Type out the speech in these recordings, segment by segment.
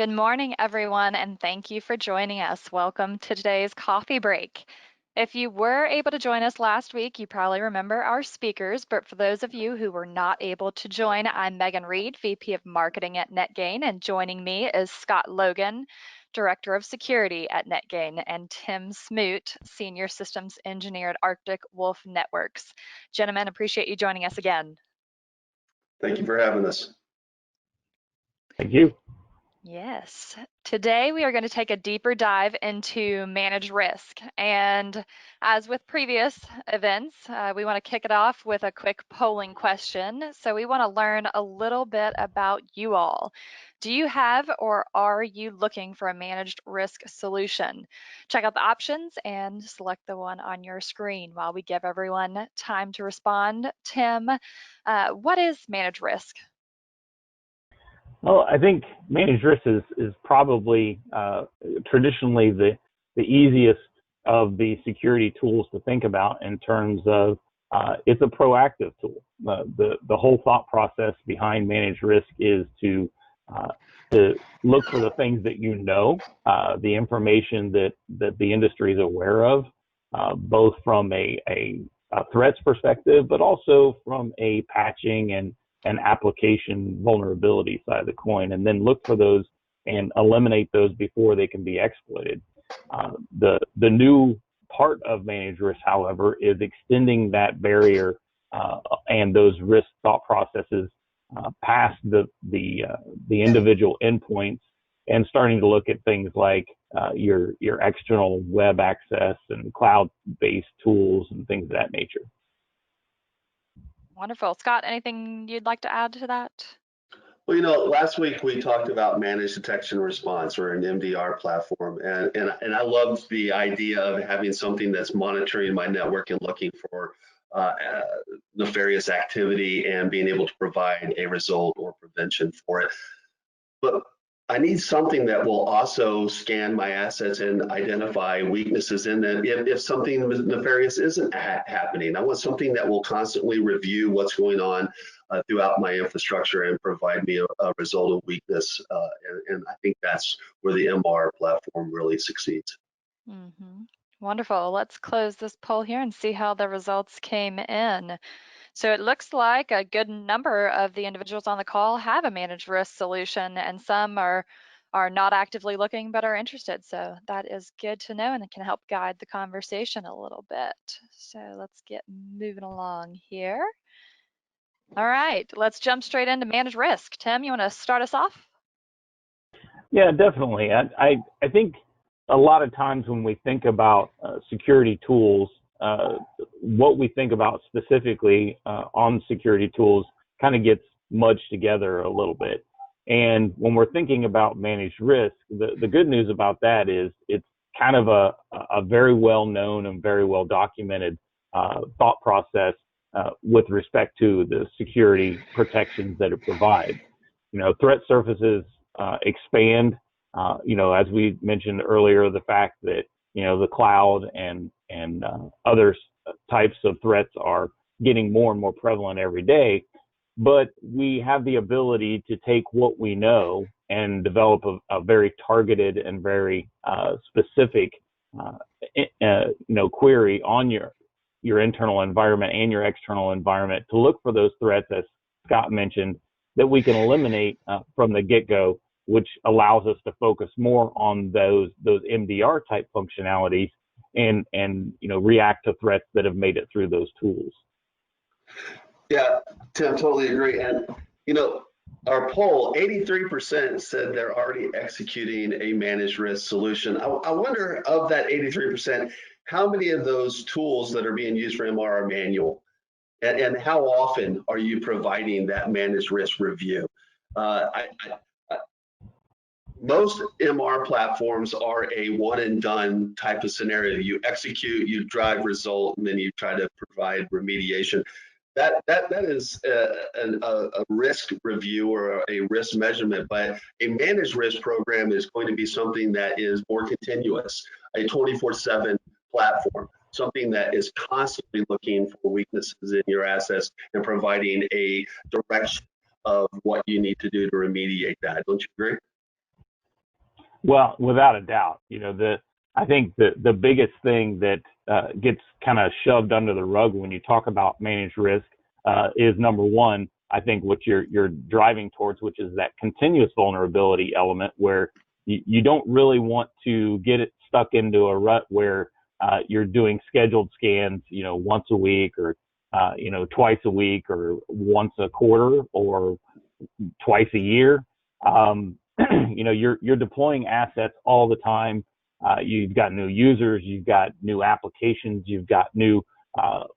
Good morning, everyone, and thank you for joining us. Welcome to today's coffee break. If you were able to join us last week, you probably remember our speakers, but for those of you who were not able to join, I'm Megan Reed, VP of Marketing at NetGain, and joining me is Scott Logan, Director of Security at NetGain, and Tim Smoot, Senior Systems Engineer at Arctic Wolf Networks. Gentlemen, appreciate you joining us again. Thank you for having us. Thank you. Yes. Today we are going to take a deeper dive into managed risk. And as with previous events, we want to kick it off with a quick polling question. So we want to learn a little bit about you all. Do you have or are you looking for a managed risk solution? Check out the options and select the one on your screen while we give everyone time to respond. Tim, what is managed risk? Well, I think managed risk is probably traditionally the easiest of the security tools to think about in terms of it's a proactive tool. The whole thought process behind managed risk is to look for the things that you know, the information that the industry is aware of, both from a threats perspective, but also from a patching and application vulnerability side of the coin, and then look for those and eliminate those before they can be exploited. The new part of managed risk, however, is extending that barrier and those risk thought processes past the individual endpoints and starting to look at things like your external web access and cloud-based tools and things of that nature. Wonderful. Scott, anything you'd like to add to that? Well, last week we talked about managed detection and response, or an MDR platform, and I loved the idea of having something that's monitoring my network and looking for nefarious activity and being able to provide a result or prevention for it. But I need something that will also scan my assets and identify weaknesses in them if something nefarious isn't happening. I want something that will constantly review what's going on throughout my infrastructure and provide me a result of weakness. And I think that's where the MR platform really succeeds. Mm-hmm. Wonderful. Let's close this poll here and see how the results came in. So it looks like a good number of the individuals on the call have a managed risk solution, and some are not actively looking but are interested. So that is good to know, and it can help guide the conversation a little bit. So let's get moving along here. All right, let's jump straight into managed risk. Tim, you want to start us off? Yeah, definitely. I think a lot of times when we think about security tools, what we think about specifically on security tools kind of gets mudged together a little bit. And when we're thinking about managed risk, the good news about that is it's kind of a very well known and very well documented thought process with respect to the security protections that it provides. Threat surfaces expand. As we mentioned earlier, the fact that the cloud and other types of threats are getting more and more prevalent every day, but we have the ability to take what we know and develop a very targeted and very specific query on your internal environment and your external environment to look for those threats, as Scott mentioned, that we can eliminate from the get-go, which allows us to focus more on those MDR type functionalities and react to threats that have made it through those tools. Yeah, Tim, totally agree. And our poll, 83% said they're already executing a managed risk solution. I wonder, of that 83%, how many of those tools that are being used for MR are manual? And how often are you providing that managed risk review? Most MR platforms are a one and done type of scenario. You execute, you drive result, and then you try to provide remediation. That is a risk review or a risk measurement, but a managed risk program is going to be something that is more continuous, a 24/7 platform, something that is constantly looking for weaknesses in your assets and providing a direction of what you need to do to remediate that. Don't you agree? Well, without a doubt, I think the biggest thing that gets kind of shoved under the rug when you talk about managed risk is number one. I think what you're driving towards, which is that continuous vulnerability element, where you don't really want to get it stuck into a rut where you're doing scheduled scans, once a week or twice a week or once a quarter or twice a year. You're deploying assets all the time. You've got new users, you've got new applications, you've got new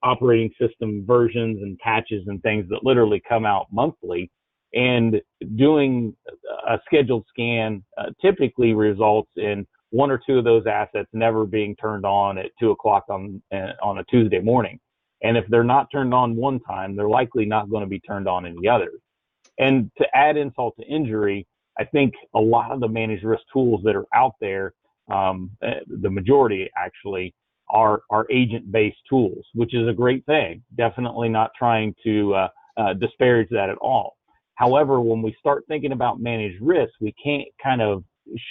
operating system versions and patches and things that literally come out monthly. And doing a scheduled scan typically results in one or two of those assets never being turned on at 2 o'clock on a Tuesday morning. And if they're not turned on one time, they're likely not going to be turned on any others. And to add insult to injury, I think a lot of the managed risk tools that are out there, the majority actually, are agent-based tools, which is a great thing. Definitely not trying to disparage that at all. However, when we start thinking about managed risk, we can't kind of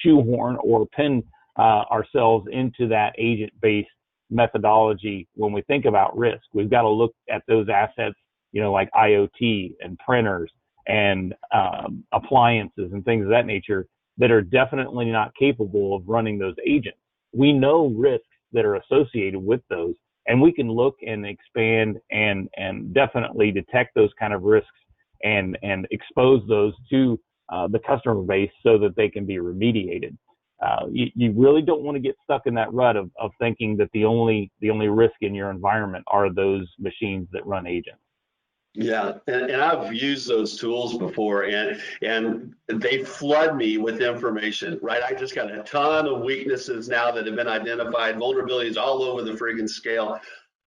shoehorn or pin ourselves into that agent-based methodology when we think about risk. We've got to look at those assets, like IoT and printers and appliances and things of that nature that are definitely not capable of running those agents. We know risks that are associated with those, and we can look and expand and definitely detect those kind of risks and expose those to the customer base so that they can be remediated. You really don't want to get stuck in that rut of thinking that the only risk in your environment are those machines that run agents. Yeah, and I've used those tools before, and they flood me with information, right? I just got a ton of weaknesses now that have been identified, vulnerabilities all over the friggin' scale.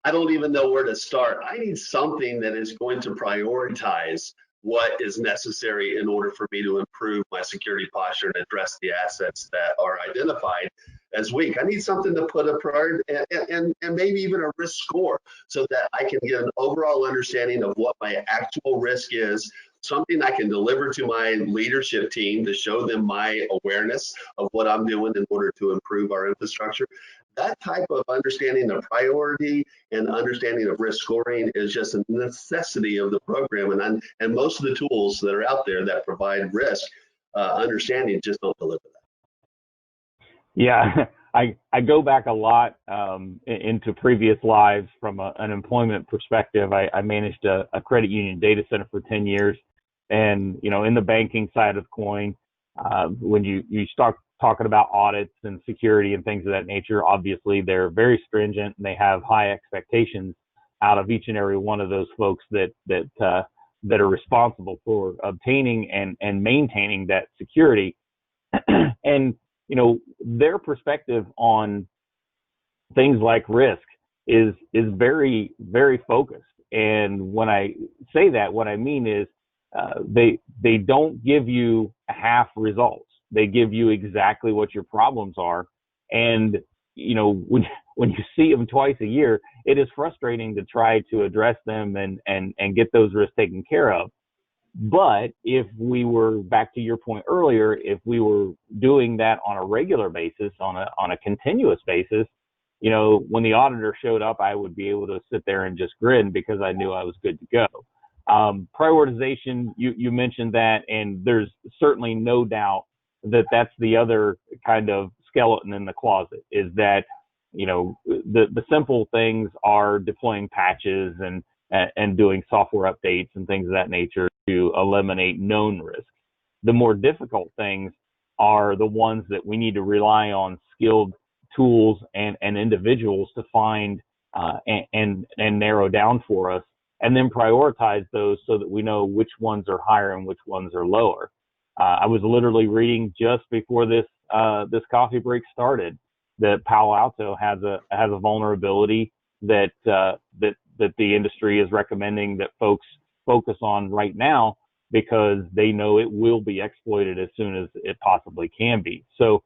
I don't even know where to start. I need something that is going to prioritize what is necessary in order for me to improve my security posture and address the assets that are identified as weak. I need something to put a priority and maybe even a risk score so that I can get an overall understanding of what my actual risk is, something I can deliver to my leadership team to show them my awareness of what I'm doing in order to improve our infrastructure. That type of understanding of priority and understanding of risk scoring is just a necessity of the program. And most of the tools that are out there that provide risk understanding just don't deliver that. Yeah, I go back a lot into previous lives from an employment perspective. I managed a credit union data center for 10 years. And, in the banking side of coin, when you start talking about audits and security and things of that nature, obviously they're very stringent and they have high expectations out of each and every one of those folks that are responsible for obtaining and maintaining that security. And their perspective on things like risk is very, very focused. And when I say that, what I mean is they don't give you half results. They give you exactly what your problems are. And when you see them twice a year, it is frustrating to try to address them and get those risks taken care of. But if we were, back to your point earlier, if we were doing that on a regular basis, on a continuous basis, when the auditor showed up, I would be able to sit there and just grin because I knew I was good to go. Prioritization, you mentioned that, and there's certainly no doubt that that's the other kind of skeleton in the closet, is that, the simple things are deploying patches and doing software updates and things of that nature to eliminate known risks. The more difficult things are the ones that we need to rely on skilled tools and individuals to find and narrow down for us, and then prioritize those so that we know which ones are higher and which ones are lower. I was literally reading just before this coffee break started that Palo Alto has a vulnerability that the industry is recommending that folks focus on right now because they know it will be exploited as soon as it possibly can be. So,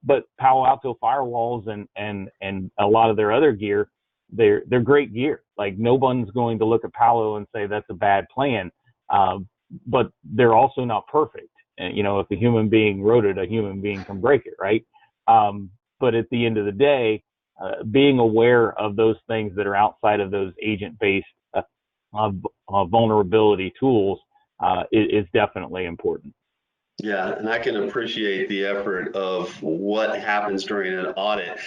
but Palo Alto firewalls and a lot of their other gear, they're great gear. Like, no one's going to look at Palo and say that's a bad plan, but they're also not perfect. if a human being wrote it, a human being can break it, right? But at the end of the day, being aware of those things that are outside of those agent-based vulnerability tools is definitely important. Yeah, and I can appreciate the effort of what happens during an audit.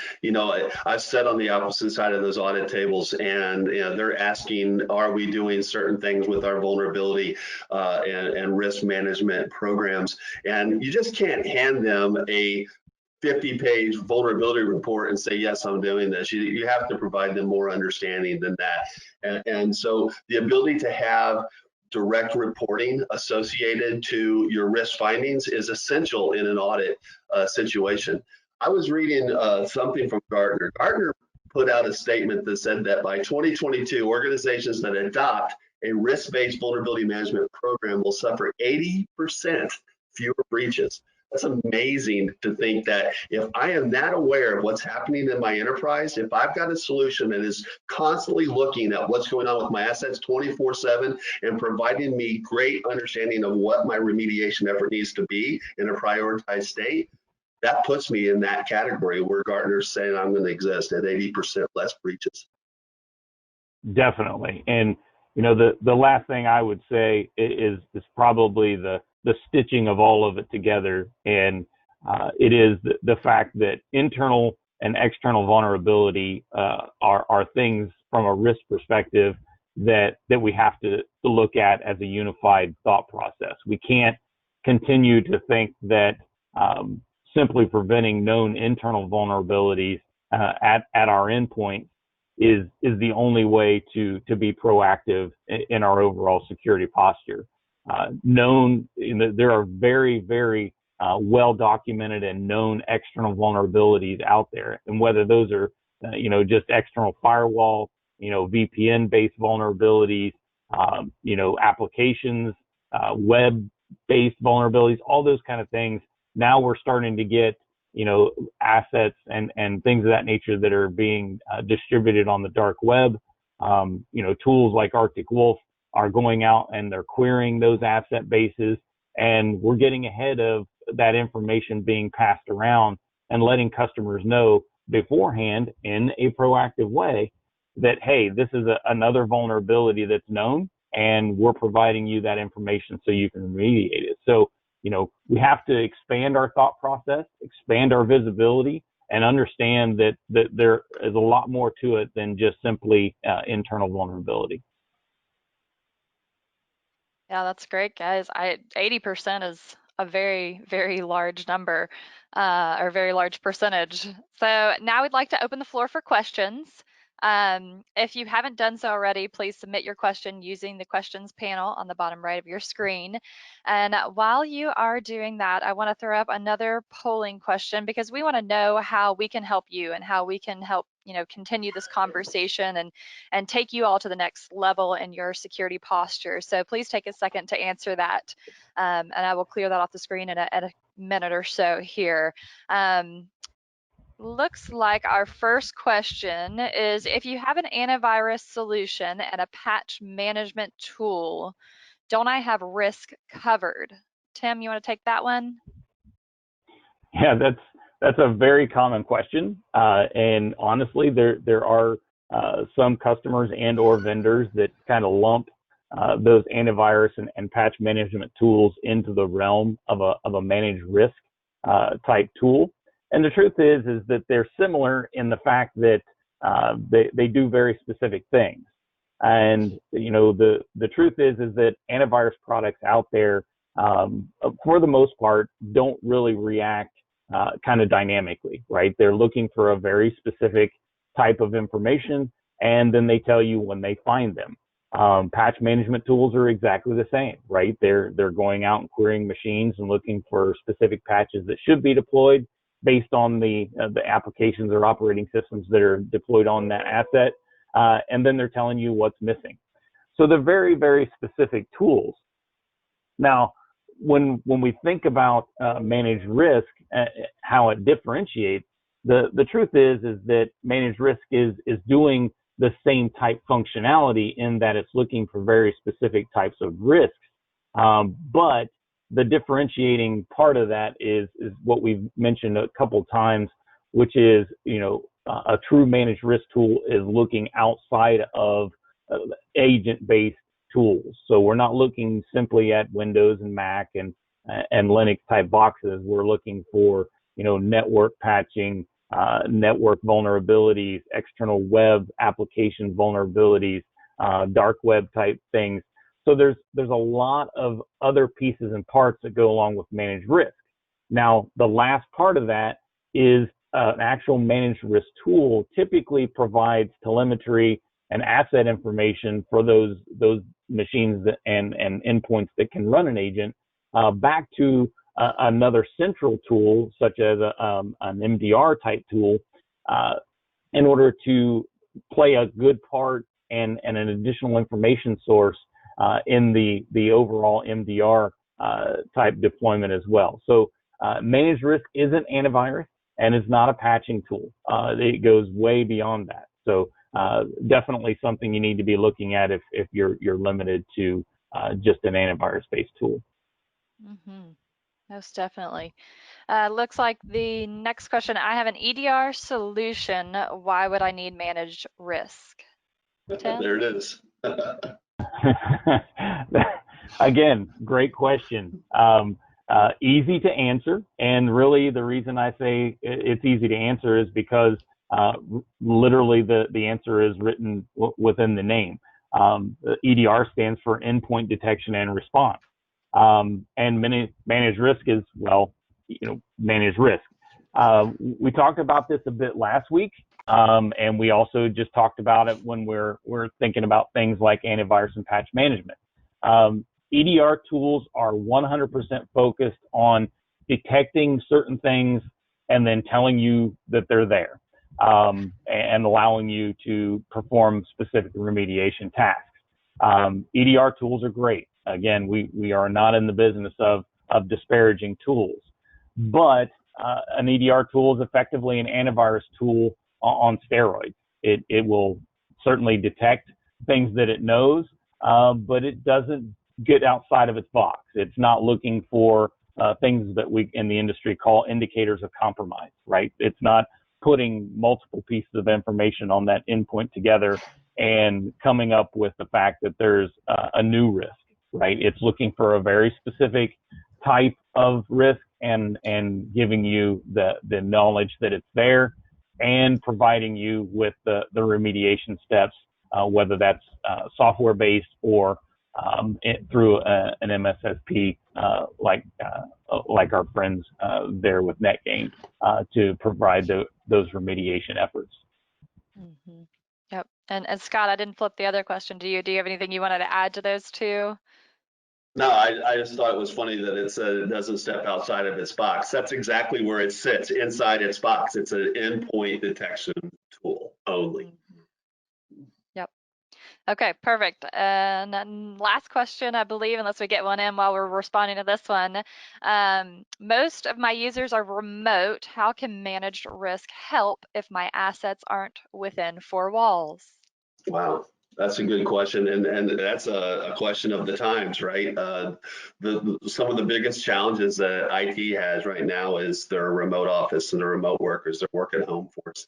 I've sat on the opposite side of those audit tables, and they're asking, are we doing certain things with our vulnerability and risk management programs? And you just can't hand them a 50-page vulnerability report and say, yes, I'm doing this. You have to provide them more understanding than that. And so the ability to have direct reporting associated to your risk findings is essential in an audit situation. I was reading something from Gartner. Gartner put out a statement that said that by 2022, organizations that adopt a risk-based vulnerability management program will suffer 80% fewer breaches. That's amazing to think that if I am that aware of what's happening in my enterprise, if I've got a solution that is constantly looking at what's going on with my assets 24/7 and providing me great understanding of what my remediation effort needs to be in a prioritized state, that puts me in that category where Gartner's saying I'm going to exist at 80% less breaches. Definitely. And the last thing I would say is probably the stitching of all of it together, and it is the fact that internal and external vulnerability are things from a risk perspective that we have to look at as a unified thought process. We can't continue to think that simply preventing known internal vulnerabilities at our endpoint is the only way to be proactive in our overall security posture. There are very, very well documented and known external vulnerabilities out there, and whether those are just external firewall, VPN based vulnerabilities, applications, web based vulnerabilities, all those kind of things. Now we're starting to get assets and things of that nature that are being distributed on the dark web. Tools like Arctic Wolf are going out and they're querying those asset bases, and we're getting ahead of that information being passed around and letting customers know beforehand in a proactive way that, hey, this is another vulnerability that's known, and we're providing you that information so you can remediate it. So we have to expand our thought process, expand our visibility, and understand that there is a lot more to it than just simply internal vulnerability. Yeah, that's great, guys. 80% is a very, very large number, or very large percentage. So now we'd like to open the floor for questions. If you haven't done so already, please submit your question using the questions panel on the bottom right of your screen. And while you are doing that, I want to throw up another polling question, because we want to know how we can help you and how we can help continue this conversation and take you all to the next level in your security posture. So please take a second to answer that, and I will clear that off the screen in a minute or so here. Looks like our first question is, if you have an antivirus solution and a patch management tool, don't I have risk covered? Tim, you want to take that one? Yeah, that's a very common question, and honestly, there are some customers and or vendors that kind of lump those antivirus and patch management tools into the realm of a managed risk type tool. And the truth is that they're similar in the fact that they do very specific things. And the truth is that antivirus products out there, for the most part, don't really react kind of dynamically, right? They're looking for a very specific type of information, and then they tell you when they find them. Patch management tools are exactly the same, right? They're going out and querying machines and looking for specific patches that should be deployed based on the applications or operating systems that are deployed on that asset, and then they're telling you what's missing. So they're very, very specific tools. Now, when we think about managed risk, how it differentiates, the truth is that managed risk is doing the same type functionality in that it's looking for very specific types of risks, but the differentiating part of that is what we've mentioned a couple of times, which is, a true managed risk tool is looking outside of agent-based tools. So we're not looking simply at Windows and Mac and Linux type boxes. We're looking for, network patching, network vulnerabilities, external web application vulnerabilities, dark web type things. So there's a lot of other pieces and parts that go along with managed risk. Now, the last part of that is an actual managed risk tool typically provides telemetry and asset information for those machines and endpoints that can run an agent back to another central tool, such as an MDR type tool, in order to play a good part and an additional information source in the overall MDR type deployment as well. So managed risk isn't antivirus and it's not a patching tool. It goes way beyond that. So definitely something you need to be looking at if you're limited to just an antivirus-based tool. Mm-hmm. Most definitely. Looks like the next question, I have an EDR solution. Why would I need managed risk? Tim? There it is. Again, great question. Easy to answer, and really the reason I say it's easy to answer is because literally the answer is written within the name. EDR stands for endpoint detection and response, and managed risk is, well, managed risk. We talked about this a bit last week, and we also just talked about it when we're thinking about things like antivirus and patch management. EDR tools are 100% focused on detecting certain things and then telling you that they're there, and allowing you to perform specific remediation tasks. EDR tools are great. Again, we are not in the business of disparaging tools, but an EDR tool is effectively an antivirus tool on steroids. It will certainly detect things that it knows, but it doesn't get outside of its box. It's not looking for things that we in the industry call indicators of compromise, right? It's not putting multiple pieces of information on that endpoint together and coming up with the fact that there's a new risk, right? It's looking for a very specific type of risk and giving you the knowledge that it's there and providing you with the remediation steps, whether that's software-based or through an MSSP like our friends there with NetGain to provide those remediation efforts. Mm-hmm. Yep. And Scott, I didn't flip the other question to you. Do you have anything you wanted to add to those two? No, I just thought it was funny that it said it doesn't step outside of its box. That's exactly where it sits, inside its box. It's an endpoint detection tool only. Yep. Okay, perfect. And then last question, I believe, unless we get one in while we're responding to this one. Most of my users are remote. How can managed risk help if my assets aren't within four walls? Wow, that's a good question, and that's a question of the times, right? Some of the biggest challenges that IT has right now is their remote office and their remote workers, their work at home force.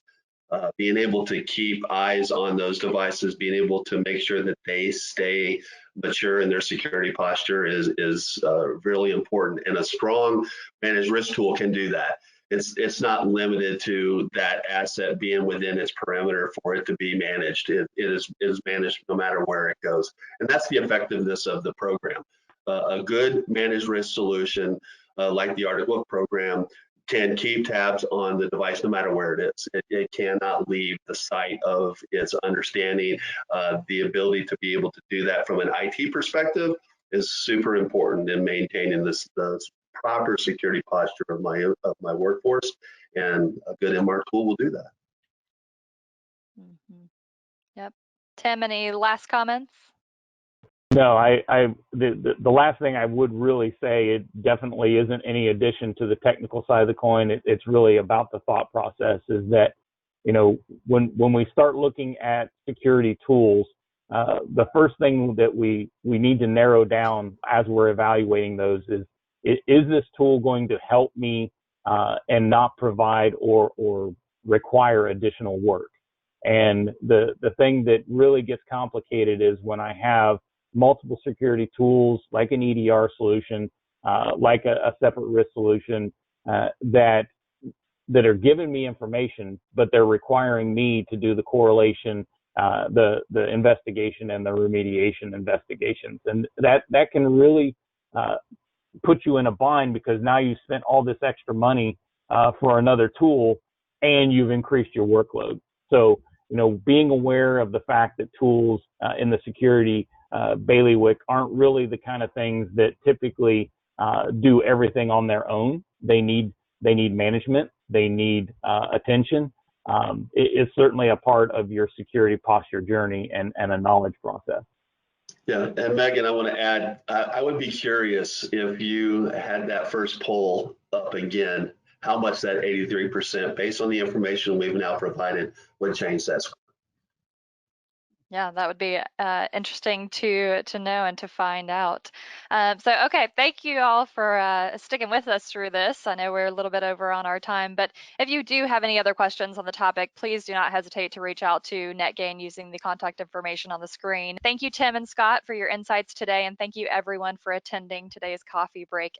Being able to keep eyes on those devices, being able to make sure that they stay mature in their security posture is really important, and a strong managed risk tool can do that. It's not limited to that asset being within its perimeter for it to be managed. It is managed no matter where it goes, and that's the effectiveness of the program. A good managed risk solution like the Arctic Wolf program can keep tabs on the device no matter where it is. It cannot leave the site of its understanding. The ability to be able to do that from an IT perspective is super important in maintaining this proper security posture of my workforce, and a good MR tool will do that. Mm-hmm. Yep. Tim, any last comments? No, the last thing I would really say, it definitely isn't any addition to the technical side of the coin. It's really about the thought process, is that, when we start looking at security tools, the first thing that we need to narrow down as we're evaluating those is is this tool going to help me and not provide or require additional work? And the thing that really gets complicated is when I have multiple security tools like an EDR solution, like a separate risk solution that are giving me information, but they're requiring me to do the correlation, the investigation and the remediation investigations. And that can really put you in a bind, because now you spent all this extra money for another tool and you've increased your workload. So, being aware of the fact that tools in the security bailiwick aren't really the kind of things that typically do everything on their own. They need management. They need attention. It's certainly a part of your security posture journey and a knowledge process. Yeah, and Megan, I want to add, I would be curious if you had that first poll up again, how much that 83%, based on the information we've now provided, would change that score. Yeah, that would be interesting to know and to find out. So, okay, thank you all for sticking with us through this. I know we're a little bit over on our time, but if you do have any other questions on the topic, please do not hesitate to reach out to NetGain using the contact information on the screen. Thank you, Tim and Scott, for your insights today, and thank you everyone for attending today's coffee break